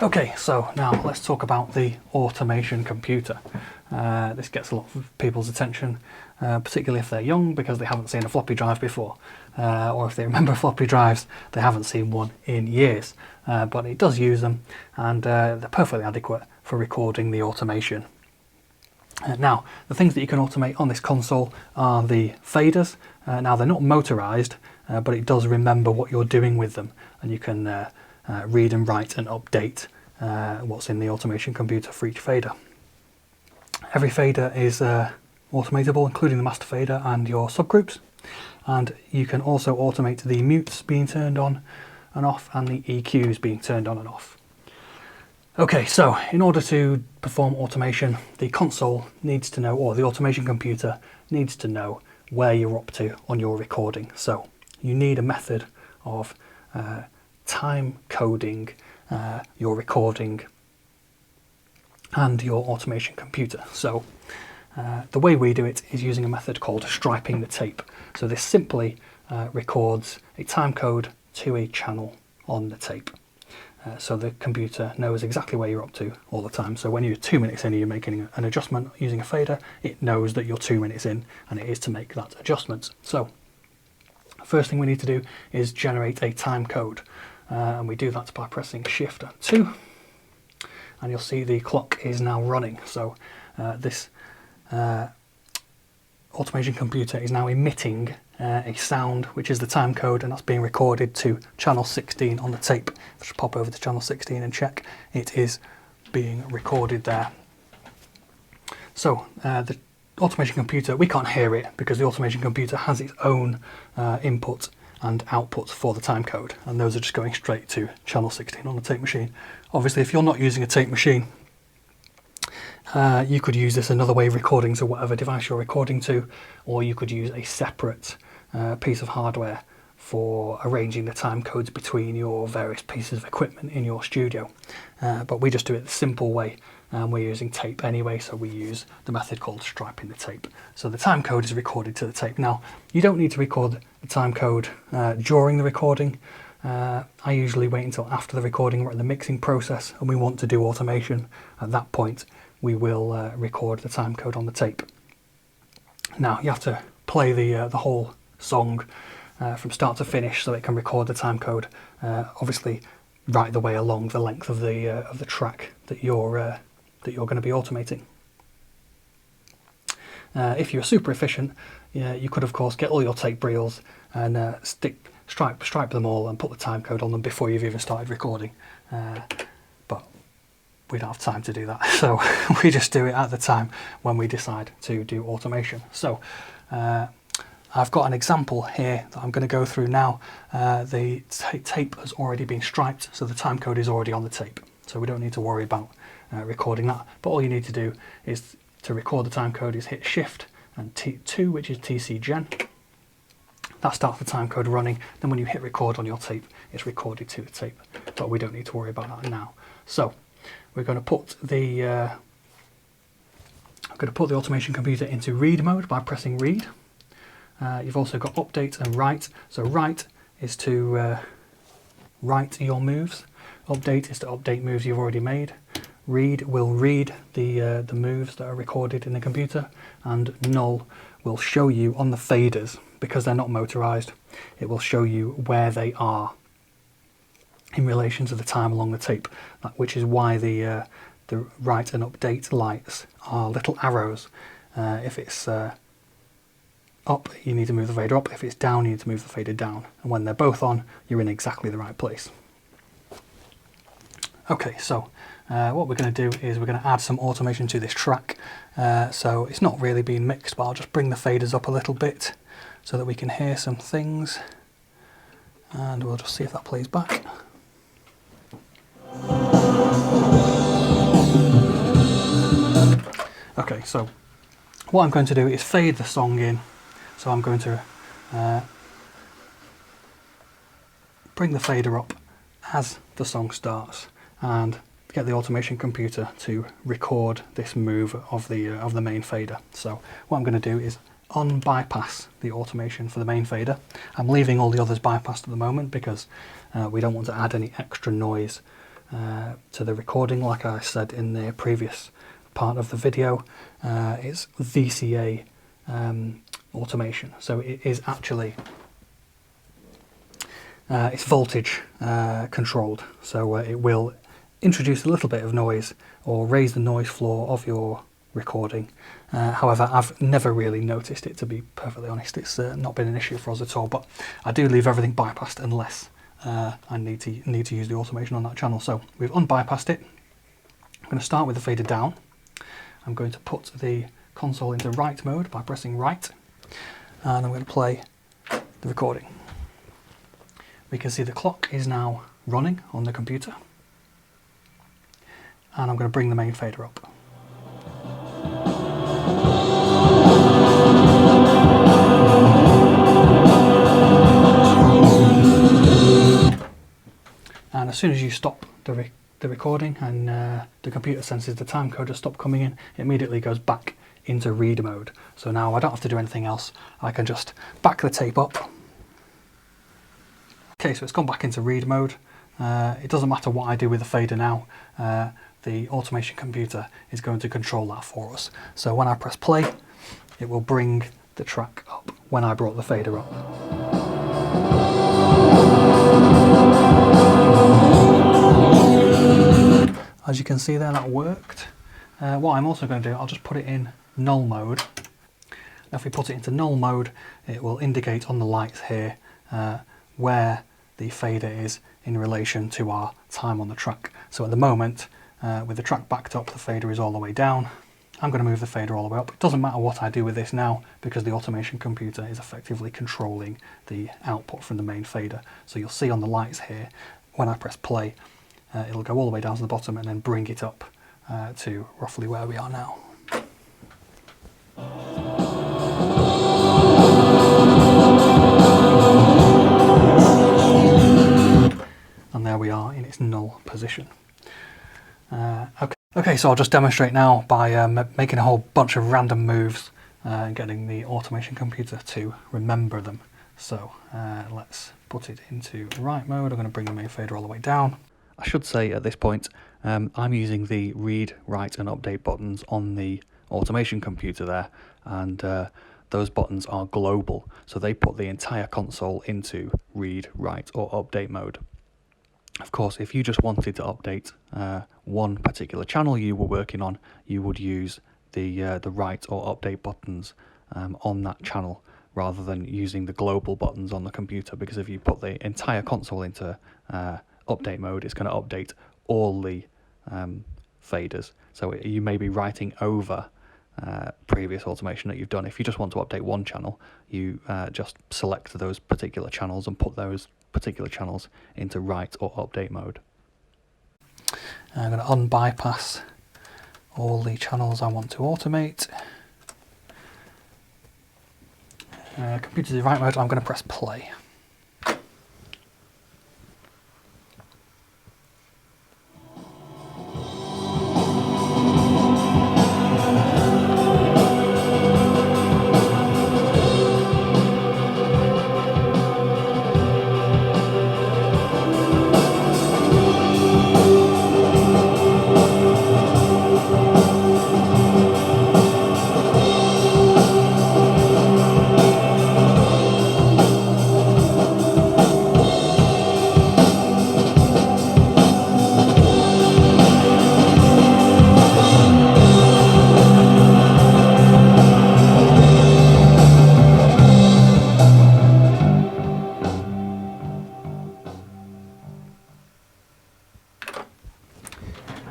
Okay, so now let's talk about the automation computer. This gets a lot of people's attention, particularly if they're young, because they haven't seen a floppy drive before, or if they remember floppy drives, they haven't seen one in years. But it does use them, and they're perfectly adequate for recording the automation. Now, the things that you can automate on this console are the faders. Now, they're not motorized, but it does remember what you're doing with them, and you can read and write and update what's in the automation computer for each fader. Every fader is automatable, including the master fader and your subgroups, and you can also automate the mutes being turned on and off and the EQs being turned on and off. Okay, so in order to perform automation, the console needs to know, or the automation computer needs to know, where you're up to on your recording. So you need a method of time coding your recording and your automation computer. So the way we do it is using a method called striping the tape. So this simply records a time code to a channel on the tape. So the computer knows exactly where you're up to all the time. So when you're 2 minutes in and you're making an adjustment using a fader, it knows that you're 2 minutes in and it is to make that adjustment. So first thing we need to do is generate a time code. And we do that by pressing Shift and 2. And you'll see the clock is now running. So this automation computer is now emitting a sound, which is the time code, and that's being recorded to channel 16 on the tape. Let's pop over to channel 16 and check. It is being recorded there. So the automation computer, we can't hear it because the automation computer has its own input and output for the time code, and those are just going straight to channel 16 on the tape machine. Obviously, if you're not using a tape machine, you could use this another way of recording, so whatever device you're recording to, or you could use a separate piece of hardware for arranging the time codes between your various pieces of equipment in your studio. But we just do it the simple way, and we're using tape anyway, so we use the method called striping the tape. So the time code is recorded to the tape. Now, you don't need to record the time code during the recording. I usually wait until after the recording, we're in the mixing process and we want to do automation. At that point, we will record the time code on the tape. Now, you have to play the whole song from start to finish so it can record the time code, obviously right the way along the length of the track that you're going to be automating. If you're super efficient, you could of course get all your tape reels and stripe them all and put the time code on them before you've even started recording. But we don't have time to do that, so we just do it at the time when we decide to do automation. So I've got an example here that I'm going to go through now. The tape has already been striped, so the time code is already on the tape, so we don't need to worry about recording that. But all you need to do is to record the time code is hit Shift and T2, which is TC Gen. That starts the time code running. Then when you hit record on your tape, it's recorded to the tape, but we don't need to worry about that now. So we're going to put the automation computer into read mode by pressing read. You've also got update and write. So write is to write your moves. Update is to update moves you've already made. Read will read the moves that are recorded in the computer, and null will show you on the faders, because they're not motorized, it will show you where they are in relation to the time along the tape, which is why the write and update lights are little arrows. If it's up, you need to move the fader up. If it's down, you need to move the fader down. And when they're both on, you're in exactly the right place. Okay, so what we're going to do is we're going to add some automation to this track. So it's not really being mixed, but I'll just bring the faders up a little bit so that we can hear some things. And we'll just see if that plays back. Okay, so what I'm going to do is fade the song in. So I'm going to bring the fader up as the song starts and get the automation computer to record this move of the main fader. So what I'm going to do is unbypass the automation for the main fader. I'm leaving all the others bypassed at the moment because we don't want to add any extra noise to the recording, like I said in the previous part of the video. It's VCA automation, so it is actually it's voltage controlled, so it will introduce a little bit of noise or raise the noise floor of your recording. However, I've never really noticed it, to be perfectly honest. It's not been an issue for us at all, but I do leave everything bypassed unless I need to use the automation on that channel. So we've unbypassed it. I'm going to start with the fader down. I'm going to put the console into write mode by pressing right, and I'm going to play the recording. We can see the clock is now running on the computer, and I'm going to bring the main fader up. And as soon as you stop the recording and the computer senses the time code has stopped coming in, it immediately goes back into read mode. So now I don't have to do anything else. I can just back the tape up. Okay, so it's gone back into read mode. It doesn't matter what I do with the fader now. The automation computer is going to control that for us. So when I press play, it will bring the track up when I brought the fader up. As you can see there, that worked. What I'm also going to do, I'll just put it in null mode. Now, if we put it into null mode, it will indicate on the lights here where the fader is in relation to our time on the track. So at the moment, with the track backed up, the fader is all the way down. I'm going to move the fader all the way up. It doesn't matter what I do with this now, because the automation computer is effectively controlling the output from the main fader. So you'll see on the lights here, when I press play, it'll go all the way down to the bottom and then bring it up to roughly where we are now. And there we are in its null position. Okay, so I'll just demonstrate now by making a whole bunch of random moves and getting the automation computer to remember them. So let's put it into write mode. I'm going to bring the main fader all the way down. I should say at this point, I'm using the read, write and update buttons on the automation computer there, and those buttons are global, so they put the entire console into read, write or update mode. Of course, if you just wanted to update one particular channel you were working on, you would use the write or update buttons on that channel rather than using the global buttons on the computer, because if you put the entire console into update mode, it's going to update all the faders. So you may be writing over previous automation that you've done. If you just want to update one channel, you just select those particular channels and put those particular channels into write or update mode. I'm going to unbypass all the channels I want to automate. Computer's in write mode, I'm going to press play.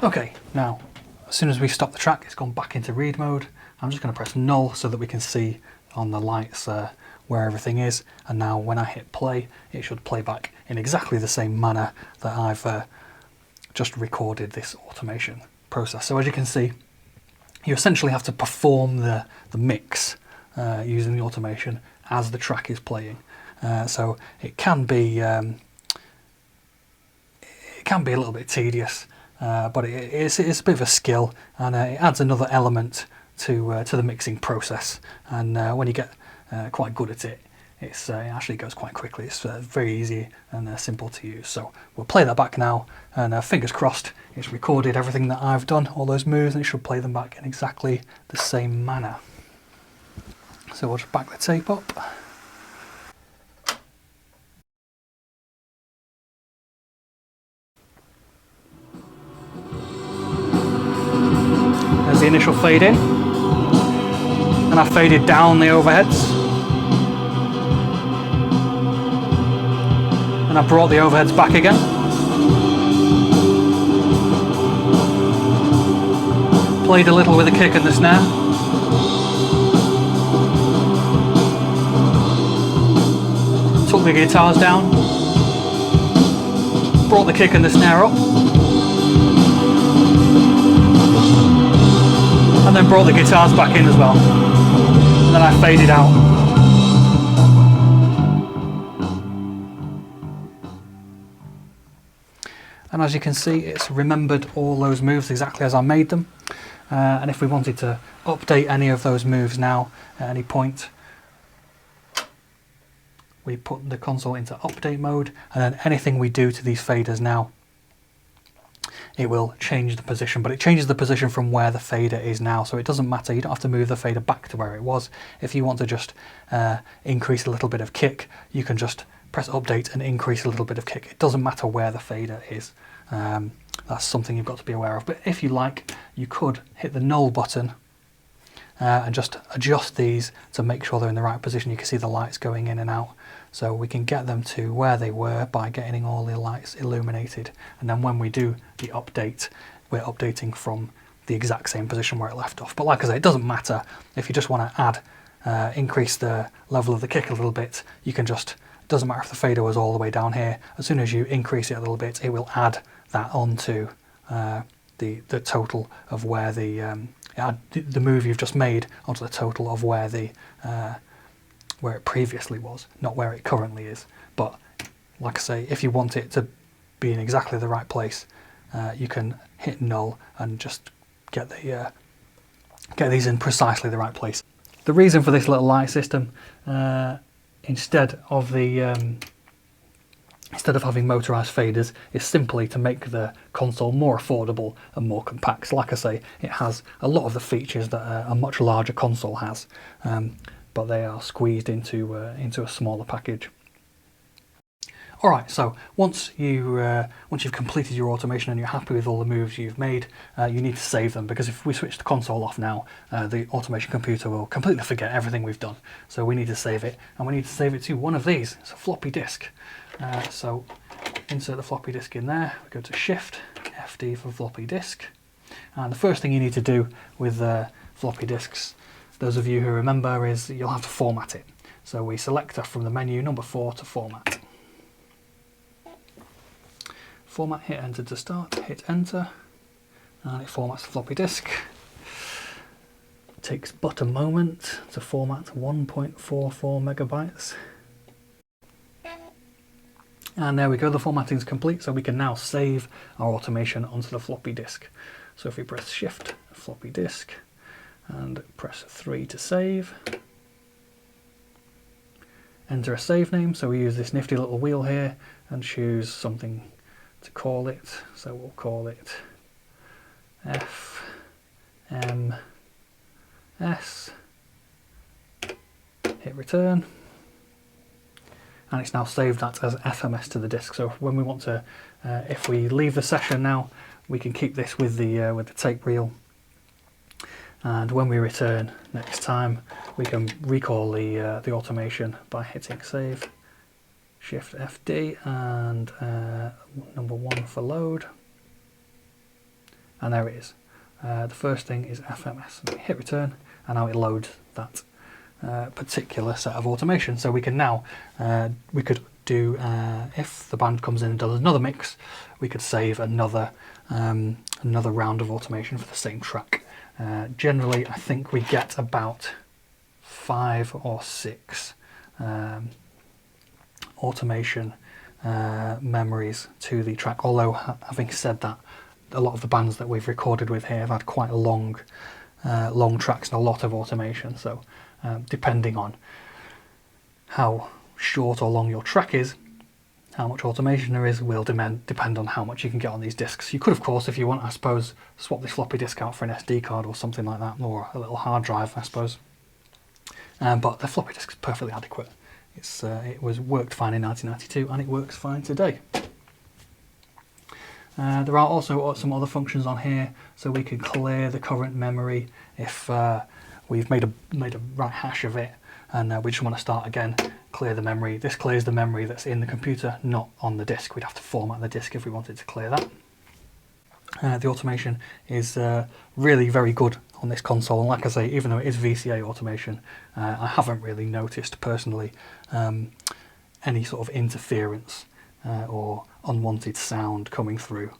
Okay, now as soon as we stop the track, it's gone back into read mode. I'm just going to press null so that we can see on the lights where everything is, and now when I hit play, it should play back in exactly the same manner that I've just recorded this automation process. So as you can see, you essentially have to perform the mix using the automation as the track is playing. So it can be a little bit tedious, but it's a bit of a skill, and it adds another element to the mixing process. And when you get quite good at it, it actually goes quite quickly. It's very easy and simple to use. So we'll play that back now, and fingers crossed it's recorded everything that I've done, all those moves, and it should play them back in exactly the same manner. So we'll just back the tape up. There's the initial fade in, and I faded down the overheads, and I brought the overheads back again. Played a little with the kick and the snare. Took the guitars down, brought the kick and the snare up, and then brought the guitars back in as well. And then I faded out. And as you can see, it's remembered all those moves exactly as I made them. And if we wanted to update any of those moves now at any point, we put the console into update mode, and then anything we do to these faders now, it will change the position, but it changes the position from where the fader is now, so it doesn't matter. You don't have to move the fader back to where it was. If you want to just increase a little bit of kick, you can just press update and increase a little bit of kick. It doesn't matter where the fader is. That's something you've got to be aware of. But if you like, you could hit the null button and just adjust these to make sure they're in the right position. You can see the lights going in and out. So we can get them to where they were by getting all the lights illuminated. And then when we do the update, we're updating from the exact same position where it left off. But like I say, it doesn't matter. If you just want to add, increase the level of the kick a little bit, you can just, it doesn't matter if the fader was all the way down here. As soon as you increase it a little bit, it will add that onto the total of where the move you've just made onto the total of where where it previously was, not where it currently is. But like I say, if you want it to be in exactly the right place, you can hit null and just get these in precisely the right place. The reason for this little light system, instead of having motorised faders, is simply to make the console more affordable and more compact. So like I say, it has a lot of the features that a much larger console has, but they are squeezed into a smaller package. Alright, so once you've completed your automation and you're happy with all the moves you've made, you need to save them, because if we switch the console off now, the automation computer will completely forget everything we've done. So we need to save it, and we need to save it to one of these. It's a floppy disk. So insert the floppy disk in there, we go to Shift, FD for floppy disk. And the first thing you need to do with floppy disks, those of you who remember, is you'll have to format it. So we select from the menu number 4 to format. Format, hit enter to start, hit enter, and it formats the floppy disk. It takes but a moment to format 1.44 megabytes. And there we go, the formatting is complete, so we can now save our automation onto the floppy disk. So if we press Shift, floppy disk, and press 3 to save, enter a save name, so we use this nifty little wheel here and choose something to call it. So we'll call it FMS, hit return, and it's now saved that as FMS to the disk. So when we want to, if we leave the session now, we can keep this with the tape reel, and when we return next time, we can recall the automation by hitting save, Shift FD, and number 1 for load, and there it is. The first thing is FMS. And hit return, and now it loads that particular set of automation. So we can now, we could do, if the band comes in and does another mix, we could save another round of automation for the same track. Generally, I think we get about 5 or 6 automation memories to the track, although having said that, a lot of the bands that we've recorded with here have had quite long tracks and a lot of automation, so depending on how short or long your track is, how much automation there is will depend on how much you can get on these disks. You could, of course, if you want, I suppose, swap this floppy disk out for an SD card or something like that, or a little hard drive, I suppose. But the floppy disk is perfectly adequate. It worked fine in 1992 and it works fine today. There are also some other functions on here, so we can clear the current memory if we've made a right hash of it and we just want to start again. Clear the memory. This clears the memory that's in the computer, not on the disk. We'd have to format the disk if we wanted to clear that. The automation is really very good on this console, and like I say, even though it is VCA automation, I haven't really noticed personally any sort of interference or unwanted sound coming through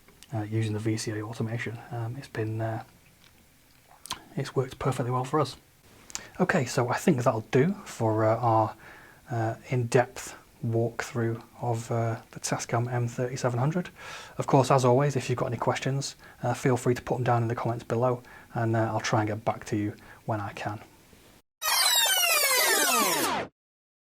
using the VCA automation. It's worked perfectly well for us. Okay, so I think that'll do for our in-depth walkthrough of the Tascam M3700. Of course, as always, if you've got any questions, feel free to put them down in the comments below, and I'll try and get back to you when I can.